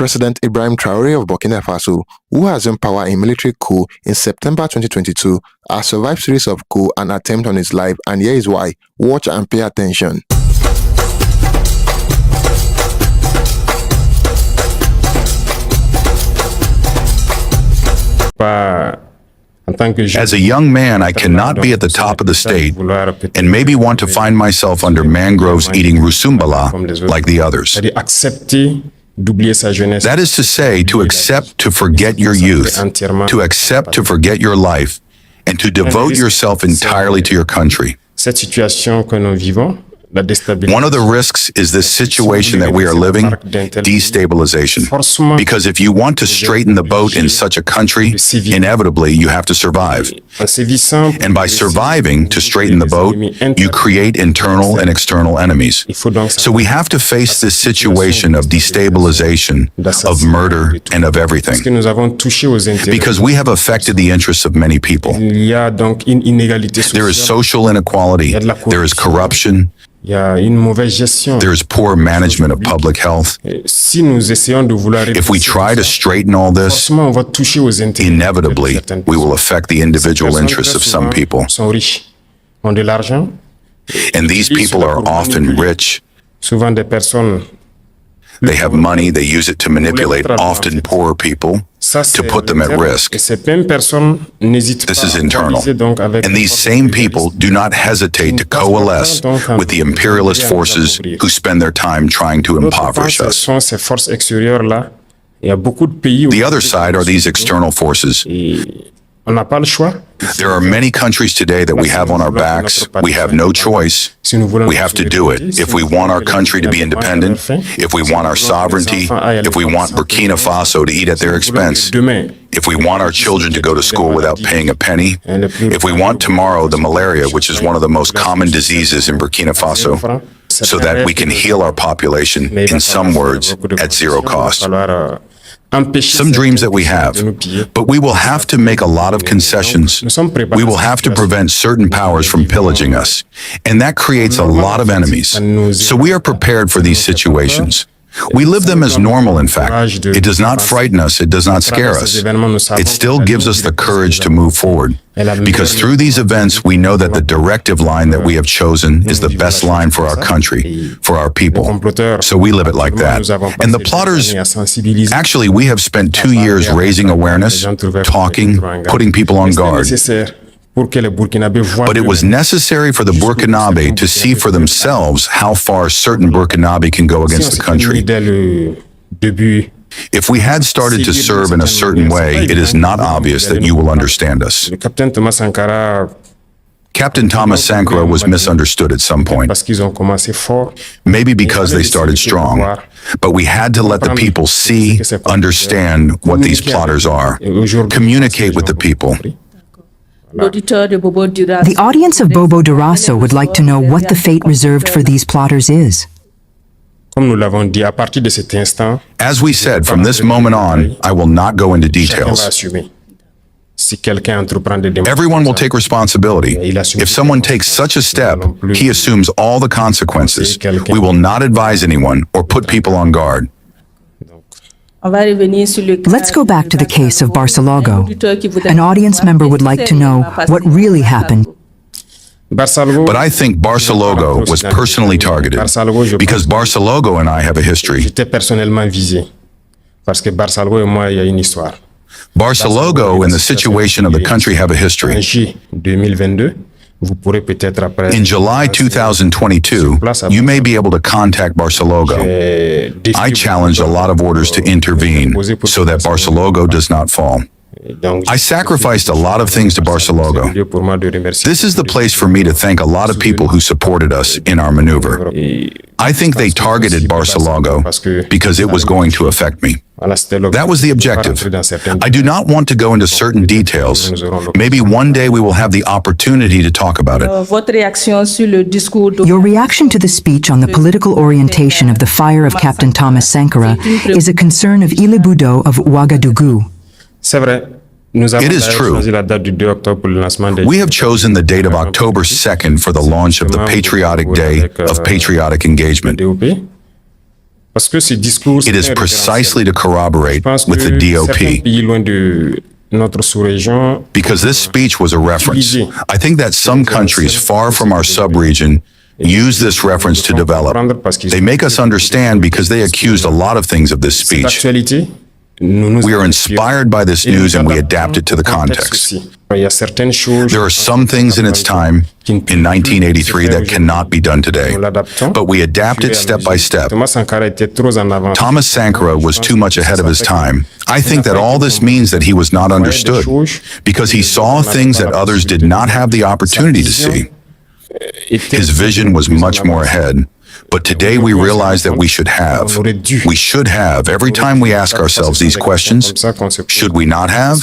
President Ibrahim Traore of Burkina Faso, who has in power a military coup in September 2022, has survived series of coups and attempts on his life, and here is why. Watch and pay attention. As a young man, I cannot be at the top of the state and maybe want to find myself under mangroves eating rusumbala like the others. That is to say, to accept to forget your youth, to accept to forget your life, and to devote yourself entirely to your country. One of the risks is this situation that we are living, destabilization. Because if you want to straighten the boat in such a country, inevitably you have to survive. And by surviving to straighten the boat, you create internal and external enemies. So we have to face this situation of destabilization, of murder, and of everything. Because we have affected the interests of many people. There is social inequality, there is corruption, there is poor management of public health. If we try to straighten all this, inevitably we will affect the individual interests of some people. And these people are often rich. They have money, they use it to manipulate often poor people, to put them at risk. This is internal. And these same people do not hesitate to coalesce with the imperialist forces who spend their time trying to impoverish us. The other side are these external forces. There are many countries today that we have on our backs. We have no choice. We have to do it. If we want our country to be independent, if we want our sovereignty, if we want Burkina Faso to eat at their expense, if we want our children to go to school without paying a penny, if we want tomorrow the malaria, which is one of the most common diseases in Burkina Faso, so that we can heal our population, in some words, at zero cost. Some dreams that we have, but we will have to make a lot of concessions. We will have to prevent certain powers from pillaging us, and that creates a lot of enemies. So we are prepared for these situations. We live them as normal, in fact. It does not frighten us, it does not scare us. It still gives us the courage to move forward. Because through these events, we know that the directive line that we have chosen is the best line for our country, for our people. So we live it like that. And the plotters, actually, we have spent 2 years raising awareness, talking, putting people on guard. But it was necessary for the Burkinabe to see for themselves how far certain Burkinabe can go against the country. If we had started to serve in a certain way, it is not obvious that you will understand us. Captain Thomas Sankara was misunderstood at some point, maybe because they started strong, but we had to let the people see, understand what these plotters are, communicate with the people. The audience of Bobo Dioulasso would like to know what the fate reserved for these plotters is. As we said, from this moment on, I will not go into details. Everyone will take responsibility. If someone takes such a step, he assumes all the consequences. We will not advise anyone or put people on guard. Let's go back to the case of Barcelogo. An audience member would like to know what really happened. But I think Barcelogo was personally targeted because Barcelogo and I have a history. Barcelogo and the situation of the country have a history. In July 2022, you may be able to contact Barcelogo. I challenged a lot of orders to intervene so that Barcelogo does not fall. I sacrificed a lot of things to Barcelogo. This is the place for me to thank a lot of people who supported us in our maneuver. I think they targeted Barcelogo because it was going to affect me. That was the objective. I do not want to go into certain details. Maybe one day we will have the opportunity to talk about it. Your reaction to the speech on the political orientation of the fire of Captain Thomas Sankara is a concern of Ilibudo of Ouagadougou. It is true. We have chosen the date of October 2nd for the launch of the Patriotic Day of Patriotic Engagement. It is precisely to corroborate with the DOP. Because this speech was a reference. I think that some countries far from our sub-region use this reference to develop. They make us understand because they accused a lot of things of this speech. We are inspired by this news and we adapt it to the context. There are some things in its time, in 1983, that cannot be done today, but we adapt it step by step. Thomas Sankara was too much ahead of his time. I think that all this means that he was not understood, because he saw things that others did not have the opportunity to see. His vision was much more ahead. But today we realize that we should have, every time we ask ourselves these questions, should we not have?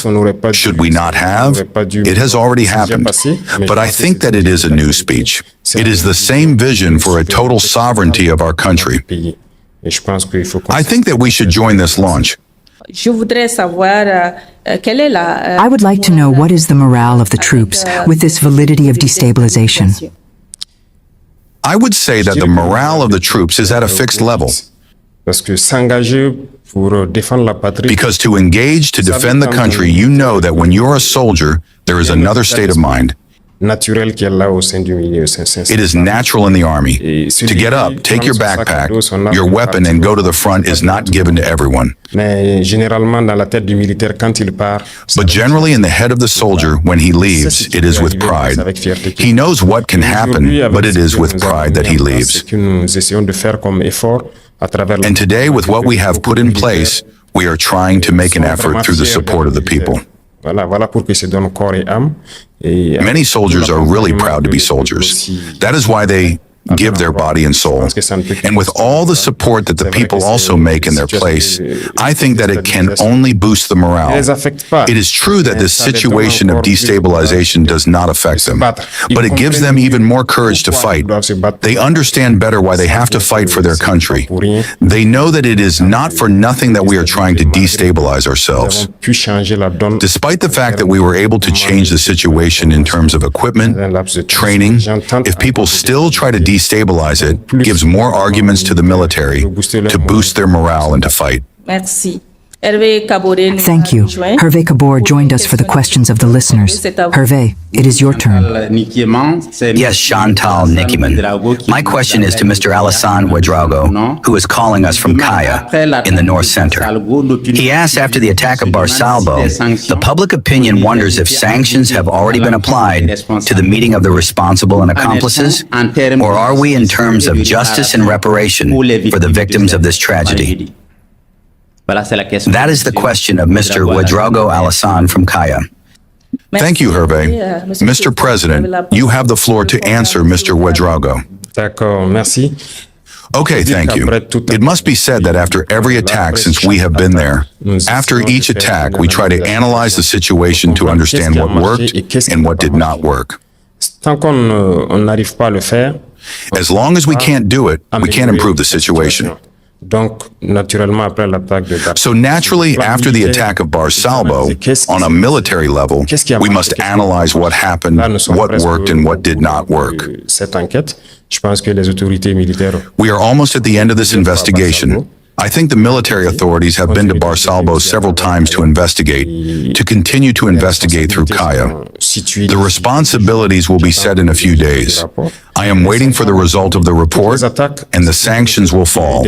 Should we not have? It has already happened. But I think that it is a new speech. It is the same vision for a total sovereignty of our country. I think that we should join this launch. I would like to know what is the morale of the troops with this validity of destabilization. I would say that the morale of the troops is at a fixed level. Because to engage, to defend the country, you know that when you're a soldier, there is another state of mind. It is natural in the army. To get up, take your backpack, your weapon, and go to the front is not given to everyone. But generally in the head of the soldier, when he leaves, it is with pride. He knows what can happen, but it is with pride that he leaves. And today, with what we have put in place, we are trying to make an effort through the support of the people. Many soldiers are really proud to be soldiers. That is why they give their body and soul. And with all the support that the people also make in their place, I think that it can only boost the morale. It is true that this situation of destabilization does not affect them, but it gives them even more courage to fight. They understand better why they have to fight for their country. They know that it is not for nothing that we are trying to destabilize ourselves. Despite the fact that we were able to change the situation in terms of equipment, training, if people still try to destabilize it, gives more arguments to the military to boost their morale and to fight. Thank you. Hervé Kabor joined us for the questions of the listeners. Hervé, it is your turn. Yes, Chantal Nikiman. My question is to Mr. Alassane Ouedraogo, who is calling us from Kaya in the North Center. He asks, after the attack of Barsalbo, the public opinion wonders if sanctions have already been applied to the meeting of the responsible and accomplices, or are we in terms of justice and reparation for the victims of this tragedy? That is the question of Mr. Ouedraogo Alassane from Kaya. Thank you, Hervé. Mr. President, you have the floor to answer Mr. Ouedraogo. Okay, thank you. It must be said that after every attack since we have been there, after each attack, we try to analyze the situation to understand what worked and what did not work. As long as we can't do it, we can't improve the situation. So naturally, after the attack of Barsalbo, on a military level, we must analyze what happened, what worked and what did not work. We are almost at the end of this investigation. I think the military authorities have been to Barsalbo several times to investigate, to continue to investigate through Kaya. The responsibilities will be set in a few days. I am waiting for the result of the report, and the sanctions will fall.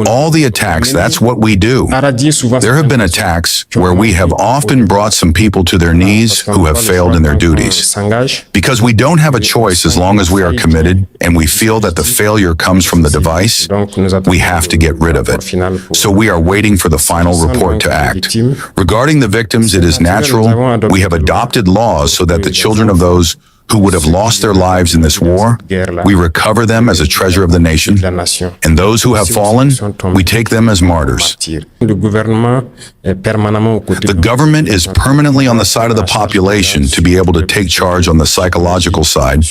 All the attacks, that's what we do. There have been attacks where we have often brought some people to their knees who have failed in their duties. Because we don't have a choice as long as we are committed, and we feel that the failure comes from the device, we have to get rid of it. So we are waiting for the final report to act. Regarding the victims, it is natural. We have adopted laws so that the children of those who would have lost their lives in this war, we recover them as a treasure of the nation, and those who have fallen, we take them as martyrs. The government is permanently on the side of the population to be able to take charge on the psychological side,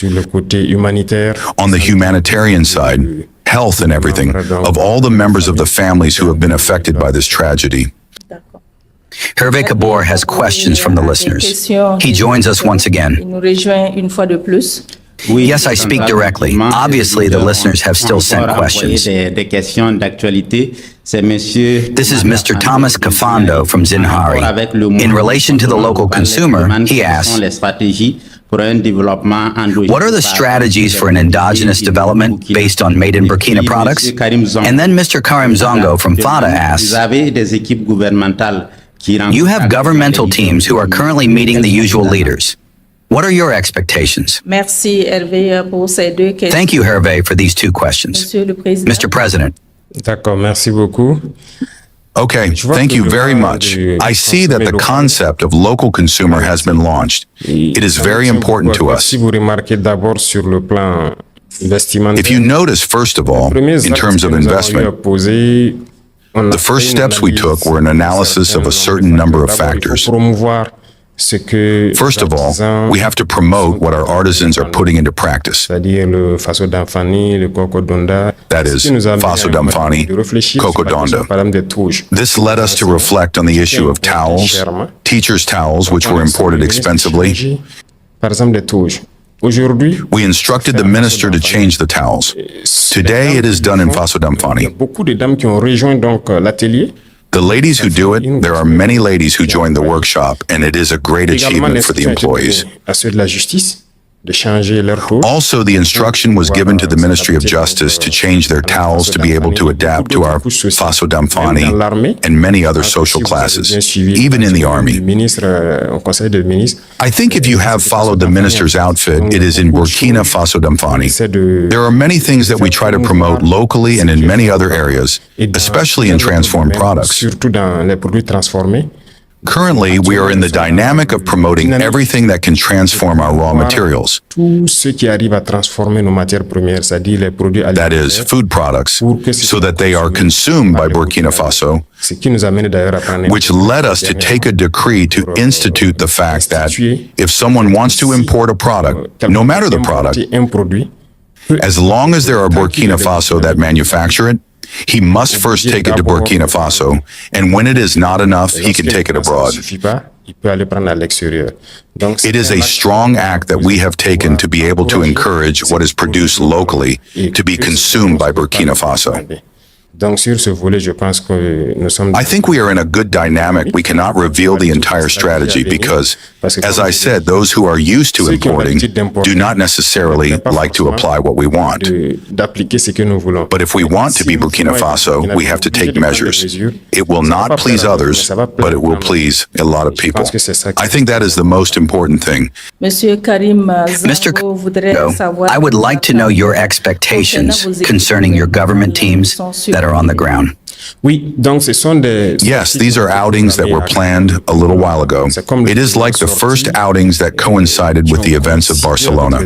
on the humanitarian side, health and everything, of all the members of the families who have been affected by this tragedy. Hervé Kabor has questions from the listeners. He joins us once again. Yes, I speak directly. Obviously, the listeners have still sent questions. This is Mr. Thomas Kafando from Zinhari. In relation to the local consumer, he asks, what are the strategies for an endogenous development based on made in Burkina products? And then Mr. Karim Zongo from FADA asks, you have governmental teams who are currently meeting the usual leaders. What are your expectations? Thank you, Hervé, for these two questions. Mr. President. D'accord, merci beaucoup. Okay, thank you very much. I see that the concept of local consumer has been launched. It is very important to us. If you notice, first of all, in terms of investment, the first steps we took were an analysis of a certain number of factors. First of all, we have to promote what our artisans are putting into practice. That is, Faso Damfani, Coco Donda. This led us to reflect on the issue of towels, teachers' towels, which were imported expensively. We instructed the minister to change the towels. Today, it is done in Faso Damfani. The ladies who do it, there are many ladies who joined the workshop, and it is a great achievement for the employees. Also, the instruction was given to the Ministry of Justice to change their towels to be able to adapt to our Faso Damfani and many other social classes, even in the army. I think if you have followed the minister's outfit, it is in Burkina Faso Damfani. There are many things that we try to promote locally and in many other areas, especially in transformed products. Currently, we are in the dynamic of promoting everything that can transform our raw materials. That is, food products, so that they are consumed by Burkina Faso, which led us to take a decree to institute the fact that if someone wants to import a product, no matter the product, as long as there are Burkina Faso that manufacture it, he must first take it to Burkina Faso, and when it is not enough, he can take it abroad. It is a strong act that we have taken to be able to encourage what is produced locally to be consumed by Burkina Faso. I think we are in a good dynamic. We cannot reveal the entire strategy because, as I said, those who are used to importing do not necessarily like to apply what we want. But if we want to be Burkina Faso, we have to take measures. It will not please others, but it will please a lot of people. I think that is the most important thing. Mr. Karim, I would like to know your expectations concerning your government teams that are on the ground. Yes, these are outings that were planned a little while ago. It is like the first outings that coincided with the events of Barcelona.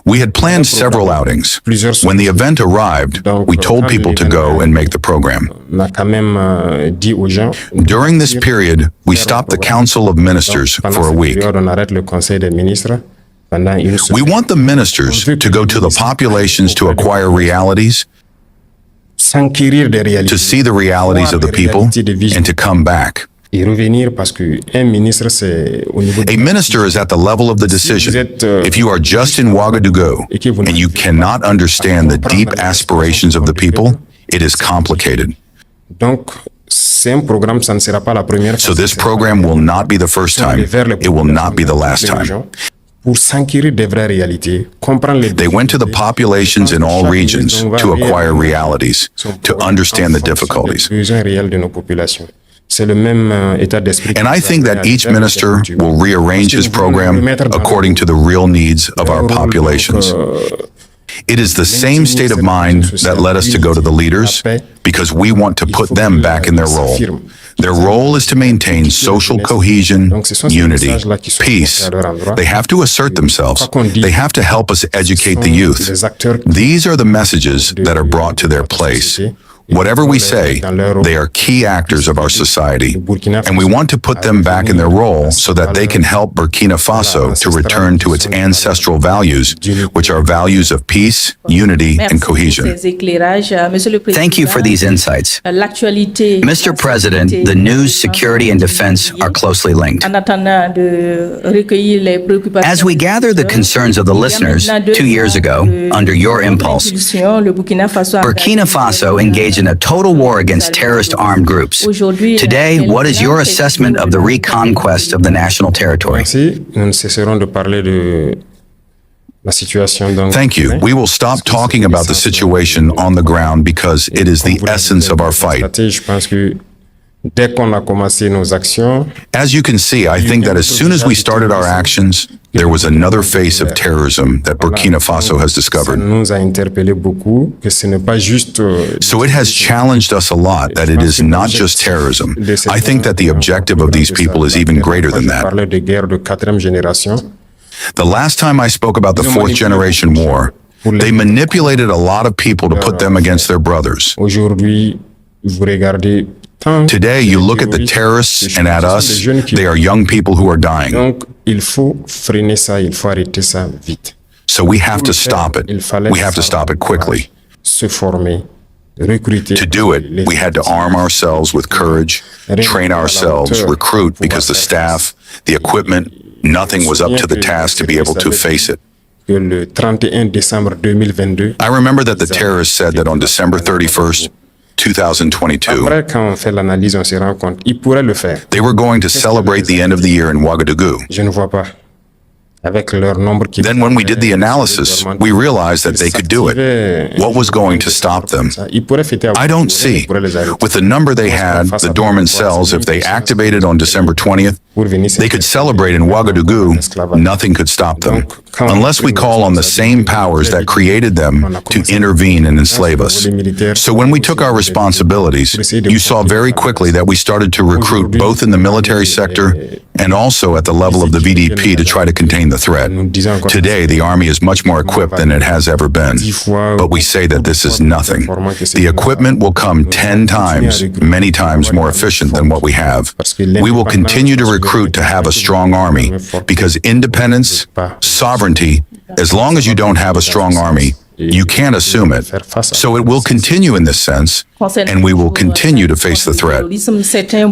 We had planned several outings. When the event arrived, we told people to go and make the program. During this period, we stopped the Council of Ministers for a week. We want the ministers to go to the populations to acquire realities, to see the realities of the people, and to come back. A minister is at the level of the decision. If you are just in Ouagadougou and you cannot understand the deep aspirations of the people, it is complicated. So this program will not be the first time. It will not be the last time. They went to the populations in all regions to acquire realities, to understand the difficulties. And I think that each minister will rearrange his program according to the real needs of our populations. It is the same state of mind that led us to go to the leaders, because we want to put them back in their role. Their role is to maintain social cohesion, unity, peace. They have to assert themselves. They have to help us educate the youth. These are the messages that are brought to their place. Whatever we say, they are key actors of our society, and we want to put them back in their role so that they can help Burkina Faso to return to its ancestral values, which are values of peace, unity, and cohesion. Thank you for these insights. Mr. President, the news, security, and defense are closely linked. As we gather the concerns of the listeners, 2 years ago, under your impulse, Burkina Faso engaged in a total war against terrorist armed groups. Today, what is your assessment of the reconquest of the national territory? Thank you. We will stop talking about the situation on the ground because it is the essence of our fight. As you can see, I think that as soon as we started our actions, there was another face of terrorism that Burkina Faso has discovered. So it has challenged us a lot that it is not just terrorism. I think that the objective of these people is even greater than that. The last time I spoke about the fourth generation war, they manipulated a lot of people to put them against their brothers. Today, you look at the terrorists and at us, they are young people who are dying. So we have to stop it. We have to stop it quickly. To do it, we had to arm ourselves with courage, train ourselves, recruit, because the staff, the equipment, nothing was up to the task to be able to face it. I remember that the terrorists said that on December 31st, 2022, they were going to celebrate the end of the year in Ouagadougou. Then when we did the analysis, we realized that they could do it. What was going to stop them? I don't see. With the number they had, the dormant cells, if they activated on December 20th, they could celebrate in Ouagadougou. Nothing could stop them, unless we call on the same powers that created them to intervene and enslave us. So when we took our responsibilities, you saw very quickly that we started to recruit both in the military sector and also at the level of the VDP to try to contain the threat. Today, the army is much more equipped than it has ever been, but we say that this is nothing. The equipment will come 10 times, many times more efficient than what we have. We will continue to recruit to have a strong army, because independence, sovereignty, as long as you don't have a strong army, you can't assume it. So it will continue in this sense, and we will continue to face the threat.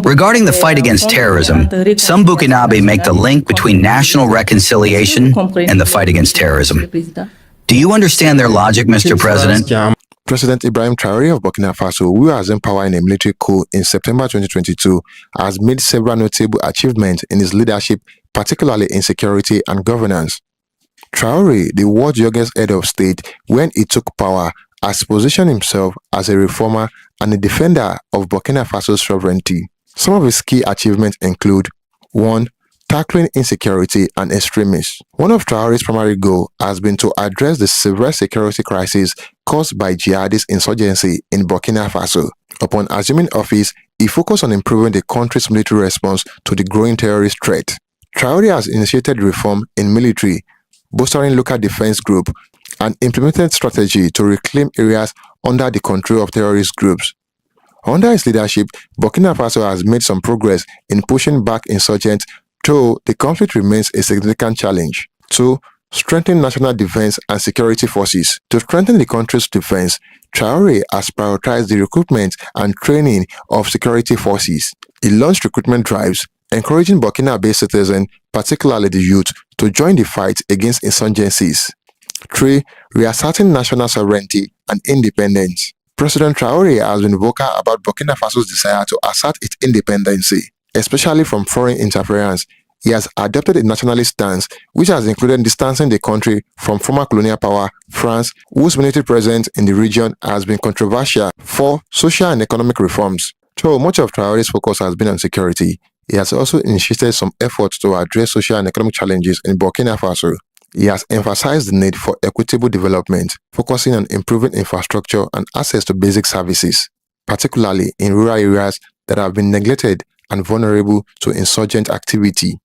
Regarding the fight against terrorism, some Burkinabe make the link between national reconciliation and the fight against terrorism. Do you understand their logic, Mr. President? President Ibrahim Traore of Burkina Faso, who has empowered in a military coup in September 2022, has made several notable achievements in his leadership, particularly in security and governance. Traoré, the world's youngest head of state when he took power, has positioned himself as a reformer and a defender of Burkina Faso's sovereignty. Some of his key achievements include: 1. Tackling insecurity and extremism. One of Traoré's primary goals has been to address the severe security crisis caused by jihadist insurgency in Burkina Faso. Upon assuming office, he focused on improving the country's military response to the growing terrorist threat. Traoré has initiated reform in military, bolstering local defense groups, and implemented strategy to reclaim areas under the control of terrorist groups. Under his leadership, Burkina Faso has made some progress in pushing back insurgents, though the conflict remains a significant challenge. 2. Strengthen national defense and security forces. To strengthen the country's defense, Traoré has prioritized the recruitment and training of security forces. He launched recruitment drives, encouraging Burkina-based citizens, particularly the youth, to join the fight against insurgencies. 3. Reasserting national sovereignty and independence. President Traoré has been vocal about Burkina Faso's desire to assert its independence, especially from foreign interference. He has adopted a nationalist stance, which has included distancing the country from former colonial power, France, whose military presence in the region has been controversial. 4. Social and economic reforms. Though much of Traoré's focus has been on security, he has also initiated some efforts to address social and economic challenges in Burkina Faso. He has emphasized the need for equitable development, focusing on improving infrastructure and access to basic services, particularly in rural areas that have been neglected and vulnerable to insurgent activity.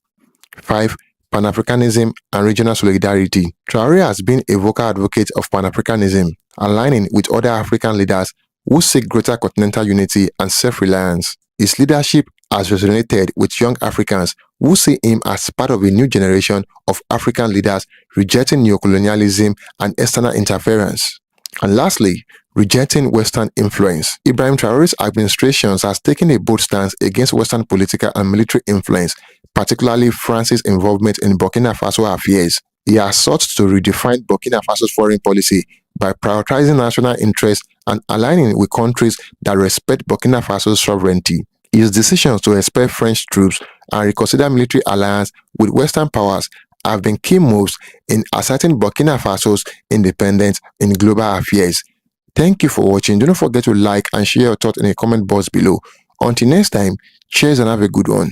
5. Pan-Africanism and regional solidarity. Traoré has been a vocal advocate of Pan-Africanism, aligning with other African leaders who seek greater continental unity and self-reliance. His leadership has resonated with young Africans who see him as part of a new generation of African leaders rejecting neocolonialism and external interference. And lastly, rejecting Western influence. Ibrahim Traore's administration has taken a bold stance against Western political and military influence, particularly France's involvement in Burkina Faso affairs. He has sought to redefine Burkina Faso's foreign policy by prioritizing national interests and aligning with countries that respect Burkina Faso's sovereignty. His decisions to expel French troops and reconsider military alliance with Western powers have been key moves in asserting Burkina Faso's independence in global affairs. Thank you for watching. Do not forget to like and share your thoughts in the comment box below. Until next time, cheers and have a good one.